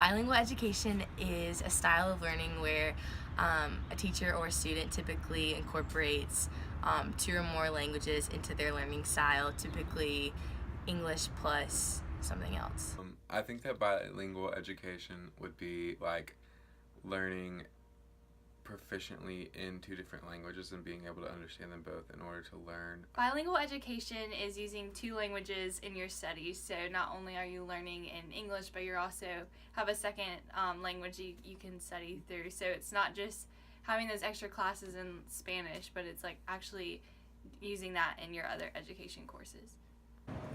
Bilingual education is a style of learning where a teacher or a student typically incorporates two or more languages into their learning style, typically English plus something else. I think that bilingual education would be like learning proficiently in two different languages and being able to understand them both in order to learn. Bilingual education is using two languages in your studies, so not only are you learning in English, but you also have a second language you can study through. So it's not just having those extra classes in Spanish, but it's like actually using that in your other education courses.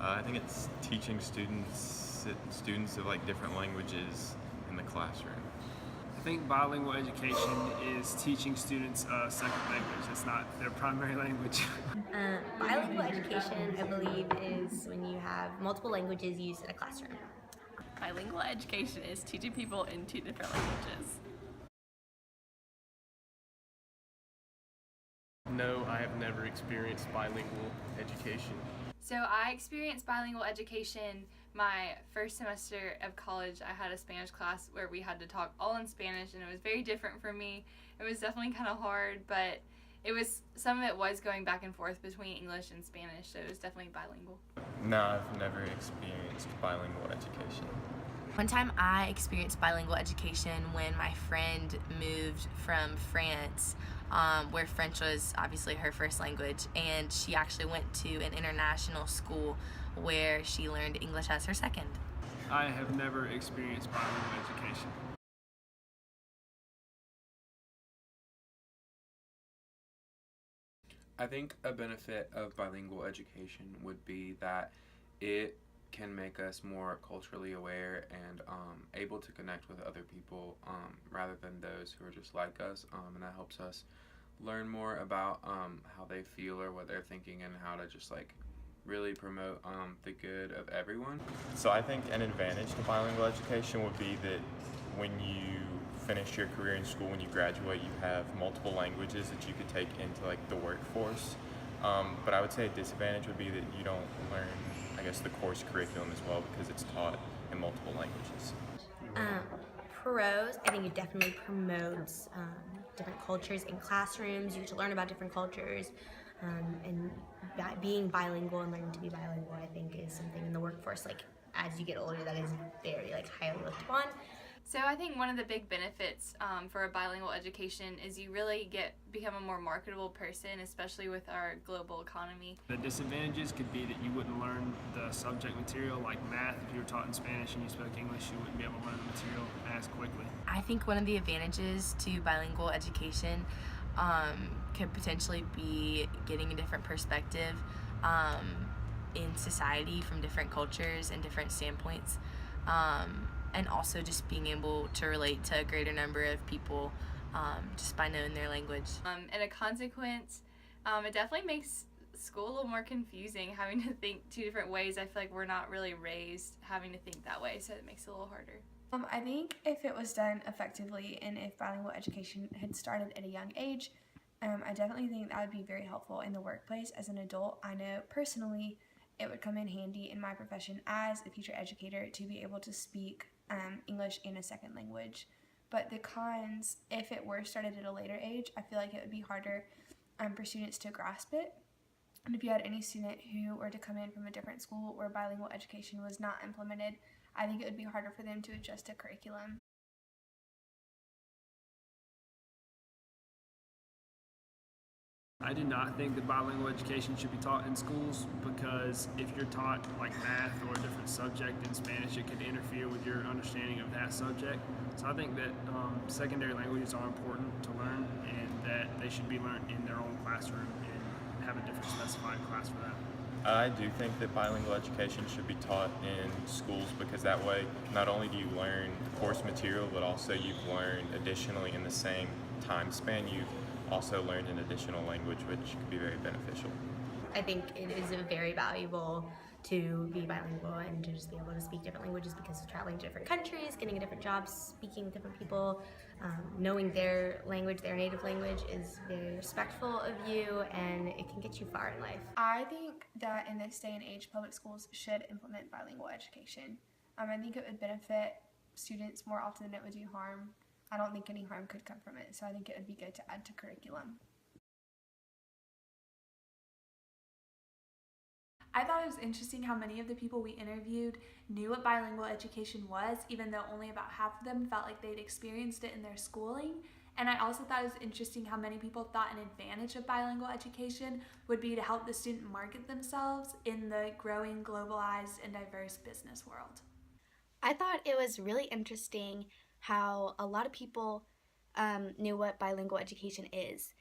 I think it's teaching students of like different languages in the classroom. I think bilingual education is teaching students a second language. It's not their primary language. Bilingual education, I believe, is when you have multiple languages used in a classroom. Bilingual education is teaching people in two different languages. No, I have never experienced bilingual education. So I experienced bilingual education my first semester of college. I had a Spanish class where we had to talk all in Spanish, and it was very different for me. It was definitely kind of hard, but some of it was going back and forth between English and Spanish, so it was definitely bilingual. No, I've never experienced bilingual education. One time I experienced bilingual education when my friend moved from France, where French was obviously her first language, and she actually went to an international school where she learned English as her second. I have never experienced bilingual education. I think a benefit of bilingual education would be that it can make us more culturally aware and able to connect with other people rather than those who are just like us, and that helps us learn more about how they feel or what they're thinking and how to just like really promote the good of everyone. So I think an advantage to bilingual education would be that when you finish your career in school, when you graduate, you have multiple languages that you could take into like the workforce. But I would say a disadvantage would be that you don't learn, I guess, the course curriculum as well because it's taught in multiple languages. Pros, I think it definitely promotes different cultures in classrooms. You get to learn about different cultures, and being bilingual and learning to be bilingual, I think, is something in the workforce, like as you get older, that is very like highly looked upon. So I think one of the big benefits for a bilingual education is you really become a more marketable person, especially with our global economy. The disadvantages could be that you wouldn't learn the subject material, like math. If you were taught in Spanish and you spoke English, you wouldn't be able to learn the material as quickly. I think one of the advantages to bilingual education could potentially be getting a different perspective in society from different cultures and different standpoints. And also just being able to relate to a greater number of people just by knowing their language. And a consequence, it definitely makes school a little more confusing, having to think two different ways. I feel like we're not really raised having to think that way, so it makes it a little harder. I think if it was done effectively and if bilingual education had started at a young age, I definitely think that would be very helpful in the workplace. As an adult, I know personally it would come in handy in my profession as a future educator to be able to speak English in a second language. But the cons, if it were started at a later age, I feel like it would be harder for students to grasp it. And if you had any student who were to come in from a different school where bilingual education was not implemented, I think it would be harder for them to adjust to curriculum. I do not think that bilingual education should be taught in schools because if you're taught like math or a different subject in Spanish, it could interfere with your understanding of that subject. So I think that secondary languages are important to learn and that they should be learned in their own classroom and have a different specified class for that. I do think that bilingual education should be taught in schools because that way not only do you learn the course material, but also you've learned additionally in the same time span, you've also learned an additional language, which could be very beneficial. I think it is very valuable to be bilingual and to just be able to speak different languages because of traveling to different countries, getting a different job, speaking with different people, knowing their language, their native language is very respectful of you and it can get you far in life. I think that in this day and age, public schools should implement bilingual education. I think it would benefit students more often than it would do harm, I don't think any harm could come from it. So I think it would be good to add to curriculum. I thought it was interesting how many of the people we interviewed knew what bilingual education was, even though only about half of them felt like they'd experienced it in their schooling. And I also thought it was interesting how many people thought an advantage of bilingual education would be to help the student market themselves in the growing, globalized, and diverse business world. I thought it was really interesting how a lot of people knew what bilingual education is.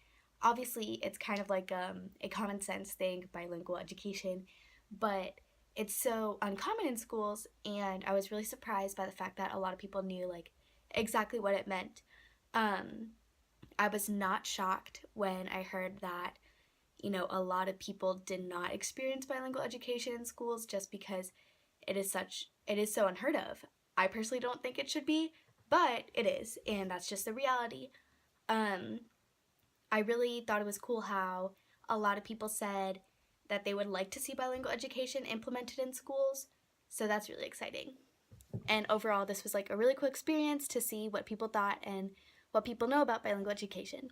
Obviously, it's kind of like a common sense thing, bilingual education, but it's so uncommon in schools, and I was really surprised by the fact that a lot of people knew like exactly what it meant. I was not shocked when I heard that, you know, a lot of people did not experience bilingual education in schools just because it is so unheard of. I personally don't think it should be, but it is, and that's just the reality. I really thought it was cool how a lot of people said that they would like to see bilingual education implemented in schools, so that's really exciting. And overall, this was like a really cool experience to see what people thought and what people know about bilingual education.